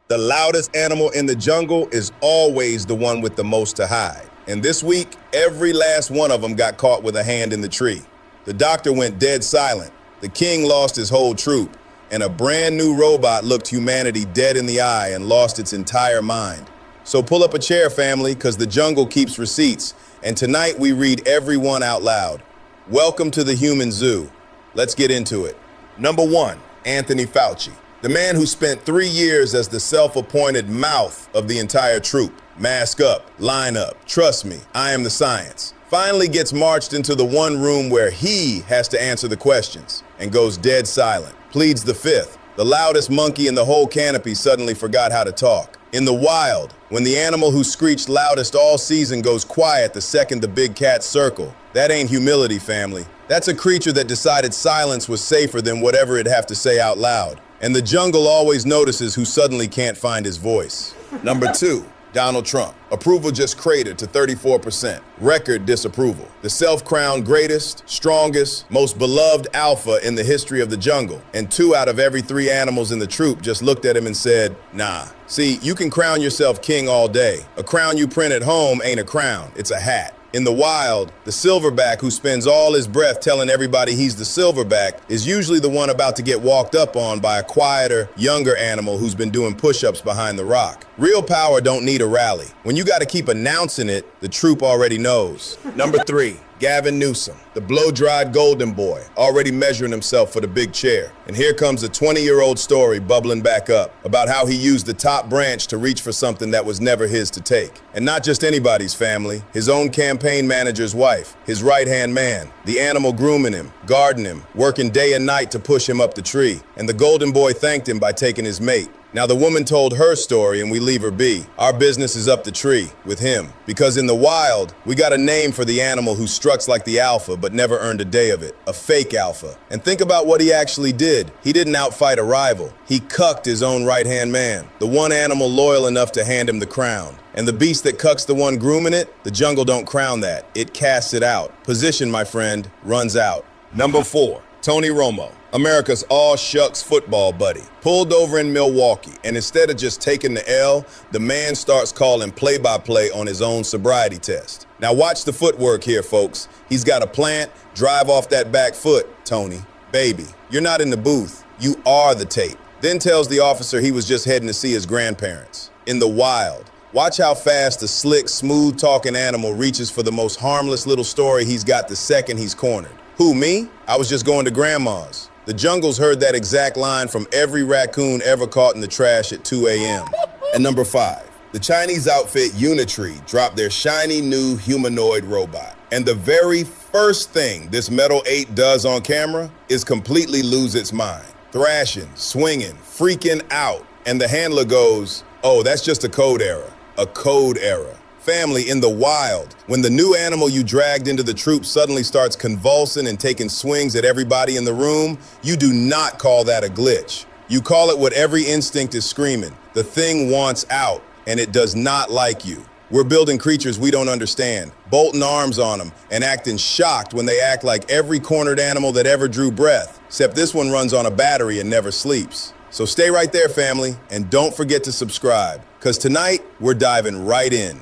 The loudest animal in the jungle is always the one with the most to hide. And this week, every last one of them got caught with a hand in the tree. The doctor went dead silent. The king lost his whole troop. And a brand new robot looked humanity dead in the eye and lost its entire mind. So pull up a chair, family, because the jungle keeps receipts. And tonight we read every one out loud. Welcome to the human zoo. Let's get into it. Number 1, Anthony Fauci. The man who spent 3 years as the self-appointed mouth of the entire troop. Mask up, line up, trust me, I am the science. Finally gets marched into the one room where he has to answer the questions and goes dead silent. Pleads the fifth. The loudest monkey in the whole canopy suddenly forgot how to talk. In the wild, when the animal who screeched loudest all season goes quiet the second the big cats circle, that ain't humility, family. That's a creature that decided silence was safer than whatever it'd have to say out loud. And the jungle always notices who suddenly can't find his voice. Number 2, Donald Trump. Approval just cratered to 34%. Record disapproval. The self-crowned greatest, strongest, most beloved alpha in the history of the jungle. And 2 out of every 3 animals in the troop just looked at him and said, nah. See, you can crown yourself king all day. A crown you print at home ain't a crown, it's a hat. In the wild, the silverback who spends all his breath telling everybody he's the silverback is usually the one about to get walked up on by a quieter, younger animal who's been doing push-ups behind the rock. Real power don't need a rally. When you gotta keep announcing it, the troop already knows. Number 3, Gavin Newsom, the blow-dried golden boy, already measuring himself for the big chair. And here comes a 20-year-old story bubbling back up about how he used the top branch to reach for something that was never his to take. And not just anybody's family, his own campaign manager's wife, his right-hand man, the animal grooming him, guarding him, working day and night to push him up the tree. And the golden boy thanked him by taking his mate. Now the woman told her story and we leave her be. Our business is up the tree with him. Because in the wild, we got a name for the animal who struts like the alpha but never earned a day of it. A fake alpha. And think about what he actually did. He didn't outfight a rival. He cucked his own right-hand man. The one animal loyal enough to hand him the crown. And the beast that cucks the one grooming it, the jungle don't crown that. It casts it out. Position, my friend, runs out. Number 4, Tony Romo. America's all-shucks football buddy, pulled over in Milwaukee, and instead of just taking the L, the man starts calling play-by-play on his own sobriety test. Now watch the footwork here, folks. He's got a plant, drive off that back foot, Tony. Baby, you're not in the booth, you are the tape. Then tells the officer he was just heading to see his grandparents. In the wild, watch how fast the slick, smooth-talking animal reaches for the most harmless little story he's got the second he's cornered. Who, me? I was just going to grandma's. The jungle's heard that exact line from every raccoon ever caught in the trash at 2 a.m. And number 5, the Chinese outfit Unitree dropped their shiny new humanoid robot. And the very first thing this Metal 8 does on camera is completely lose its mind. Thrashing, swinging, freaking out. And the handler goes, oh, that's just a code error. A code error. Family, in the wild, when the new animal you dragged into the troop suddenly starts convulsing and taking swings at everybody in the room, you do not call that a glitch. You call it what every instinct is screaming. The thing wants out, and it does not like you. We're building creatures we don't understand, bolting arms on them, and acting shocked when they act like every cornered animal that ever drew breath, except this one runs on a battery and never sleeps. So stay right there, family, and don't forget to subscribe, because tonight, we're diving right in.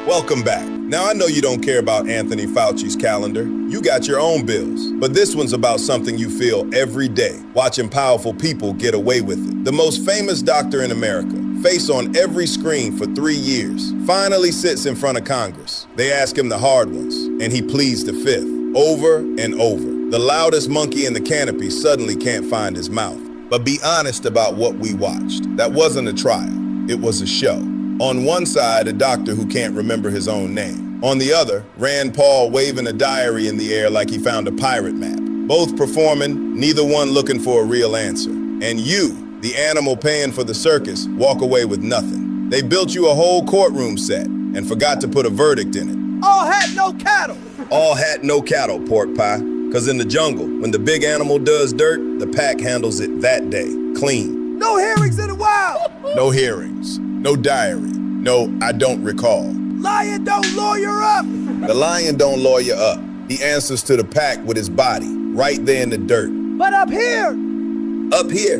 Welcome back. Now, I know you don't care about Anthony Fauci's calendar. You got your own bills. But this one's about something you feel every day, watching powerful people get away with it. The most famous doctor in America, face on every screen for 3 years, finally sits in front of Congress. They ask him the hard ones, and he pleads the fifth, over and over. The loudest monkey in the canopy suddenly can't find his mouth. But be honest about what we watched. That wasn't a trial. It was a show. On one side, a doctor who can't remember his own name. On the other, Rand Paul waving a diary in the air like he found a pirate map. Both performing, neither one looking for a real answer. And you, the animal paying for the circus, walk away with nothing. They built you a whole courtroom set and forgot to put a verdict in it. All hat, no cattle. All hat, no cattle, pork pie. Because in the jungle, when the big animal does dirt, the pack handles it that day, clean. No hearings in the wild. No hearings. No diary. No, I don't recall. Lion don't lawyer up. The lion don't lawyer up. He answers to the pack with his body, right there in the dirt. But up here,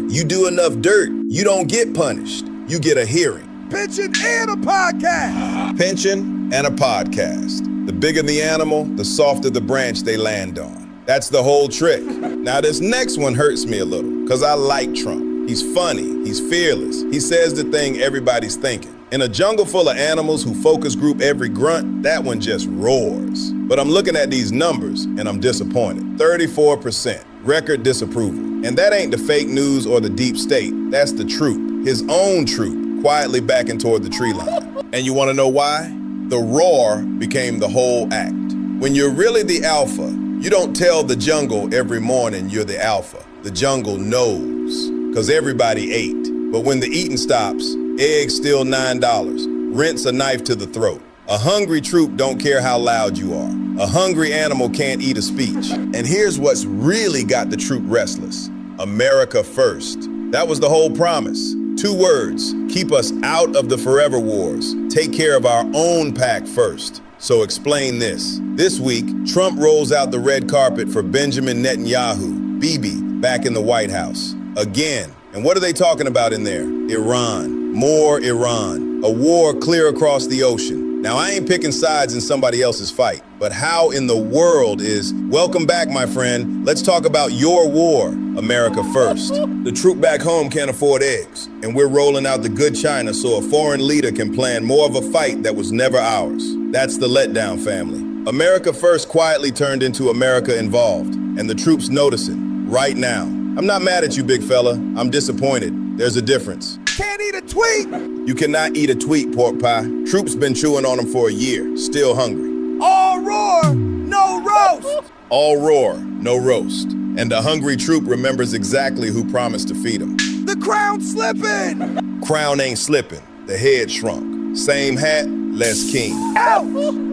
you do enough dirt, You don't get punished. You get a hearing. Pension and a podcast. Pension and a podcast. The bigger the animal, the softer the branch they land on. That's the whole trick. Now this next one hurts me a little, because I like Trump. He's funny, he's fearless. He says the thing everybody's thinking. In a jungle full of animals who focus group every grunt, that one just roars. But I'm looking at these numbers and I'm disappointed. 34%, record disapproval. And that ain't the fake news or the deep state, that's the troop, his own troop, quietly backing toward the tree line. And you wanna know why? The roar became the whole act. When you're really the alpha, you don't tell the jungle every morning you're the alpha. The jungle knows, because everybody ate. But when the eating stops, eggs still $9. Rent's a knife to the throat. A hungry troop don't care how loud you are. A hungry animal can't eat a speech. And here's what's really got the troop restless. America first. That was the whole promise. 2 words, keep us out of the forever wars. Take care of our own pack first. So explain this. This week, Trump rolls out the red carpet for Benjamin Netanyahu, Bibi, back in the White House. Again. And what are they talking about in there? Iran. More Iran. A war clear across the ocean. Now, I ain't picking sides in somebody else's fight, but how in the world is, welcome back, my friend. Let's talk about your war, America first. The troop back home can't afford eggs, and we're rolling out the good China so a foreign leader can plan more of a fight that was never ours. That's the letdown, family. America first quietly turned into America involved, and the troops noticing right now. I'm not mad at you, big fella. I'm disappointed. There's a difference. Can't eat a tweet. You cannot eat a tweet, pork pie. Troops been chewing on them for a year, still hungry. All roar, no roast. All roar, no roast. And the hungry troop remembers exactly who promised to feed him. The crown's slipping. Crown ain't slipping, the head shrunk. Same hat, less king. Ouch.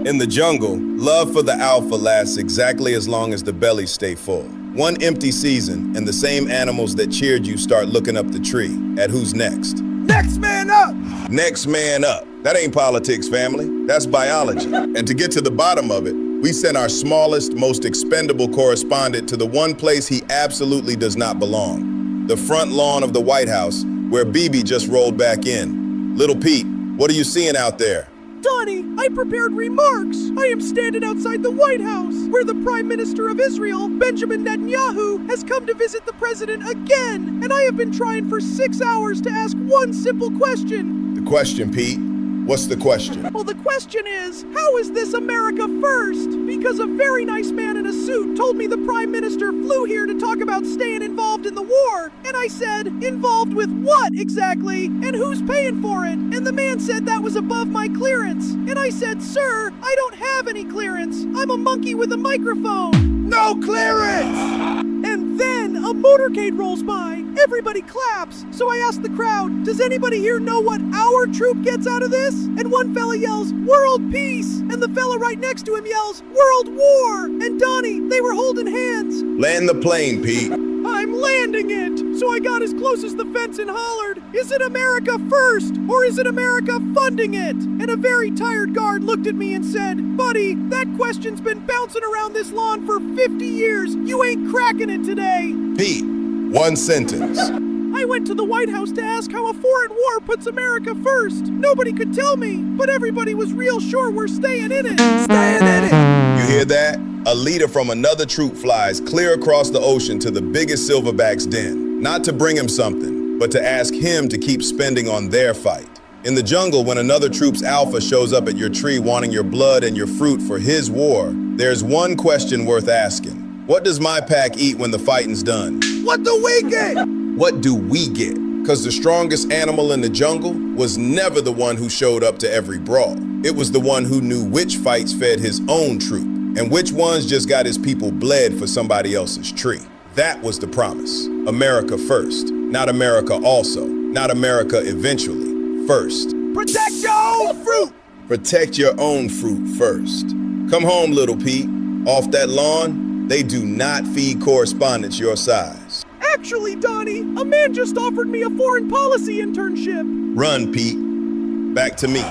In the jungle, love for the alpha lasts exactly as long as the bellies stay full. One empty season, and the same animals that cheered you start looking up the tree at who's next. Next man up. Next man up. That ain't politics, family. That's biology. And to get to the bottom of it, we sent our smallest, most expendable correspondent to the one place he absolutely does not belong. The front lawn of the White House, where Bibi just rolled back in. Little Pete, what are you seeing out there? Donny, I prepared remarks. I am standing outside the White House, where the Prime Minister of Israel, Benjamin Netanyahu, has come to visit the president again. And I have been trying for 6 hours to ask one simple question. The question, Pete? What's the question? Well, the question is, how is this America first? Because a very nice man in a suit told me the Prime Minister flew here to talk about staying involved in the war. And I said, involved with what exactly? And who's paying for it? And the man said that was above my clearance. And I said, sir, I don't have any clearance. I'm a monkey with a microphone. No clearance. And then a motorcade rolls by. Everybody claps. So I asked the crowd, does anybody here know what our troop gets out of this? And one fella yells, world peace. And the fella right next to him yells, world war. And Donny, they were holding hands. Land the plane, Pete. I'm landing it. So I got as close as the fence and hollered, is it America first or is it America funding it? And a very tired guard looked at me and said, buddy, that question's been bouncing around this lawn for 50 years. You ain't cracking it today. Pete, one sentence. I went to the White House to ask how a foreign war puts America first. Nobody could tell me, but everybody was real sure we're staying in it. Staying in it. You hear that? A leader from another troop flies clear across the ocean to the biggest silverback's den. Not to bring him something, but to ask him to keep spending on their fight. In the jungle, when another troop's alpha shows up at your tree wanting your blood and your fruit for his war, there's one question worth asking. What does my pack eat when the fighting's done? What do we get? What do we get? Because the strongest animal in the jungle was never the one who showed up to every brawl. It was the one who knew which fights fed his own troop and which ones just got his people bled for somebody else's tree. That was the promise. America first. Not America also. Not America eventually. First. Protect your own fruit. Protect your own fruit first. Come home, little Pete. Off that lawn, they do not feed correspondents your size. Actually, Donny, a man just offered me a foreign policy internship. Run, Pete. Back to me.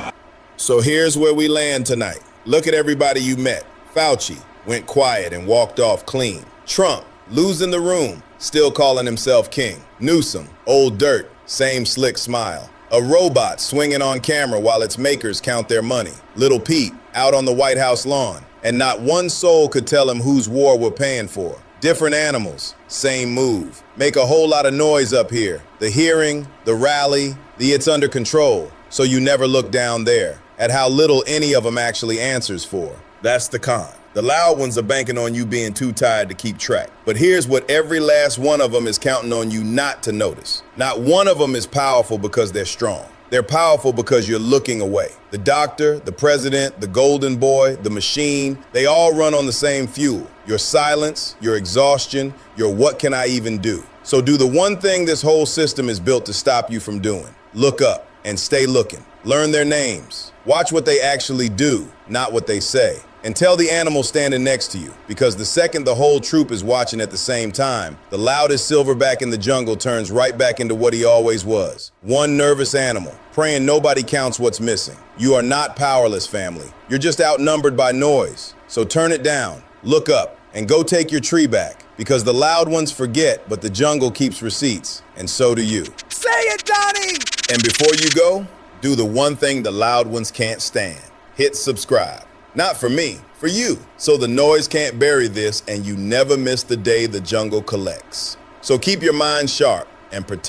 So here's where we land tonight. Look at everybody you met. Fauci went quiet and walked off clean. Trump, losing the room, still calling himself king. Newsom, old dirt, same slick smile. A robot swinging on camera while its makers count their money. Little Pete out on the White House lawn, and not one soul could tell him whose war we're paying for. Different animals, same move. Make a whole lot of noise up here. The hearing, the rally, the it's under control. So you never look down there at how little any of them actually answers for. That's the con. The loud ones are banking on you being too tired to keep track. But here's what every last one of them is counting on you not to notice. Not one of them is powerful because they're strong. They're powerful because you're looking away. The doctor, the president, the golden boy, the machine, they all run on the same fuel. Your silence, your exhaustion, your what can I even do? So do the one thing this whole system is built to stop you from doing. Look up and stay looking. Learn their names. Watch what they actually do, not what they say. And tell the animal standing next to you, because the second the whole troop is watching at the same time, the loudest silverback in the jungle turns right back into what he always was. One nervous animal, praying nobody counts what's missing. You are not powerless, family. You're just outnumbered by noise. So turn it down, look up, and go take your tree back, because the loud ones forget, but the jungle keeps receipts, and so do you. Say it, Donny! And before you go, do the one thing the loud ones can't stand. Hit subscribe. Not for me, for you. So the noise can't bury this and you never miss the day the jungle collects. So keep your mind sharp and protect.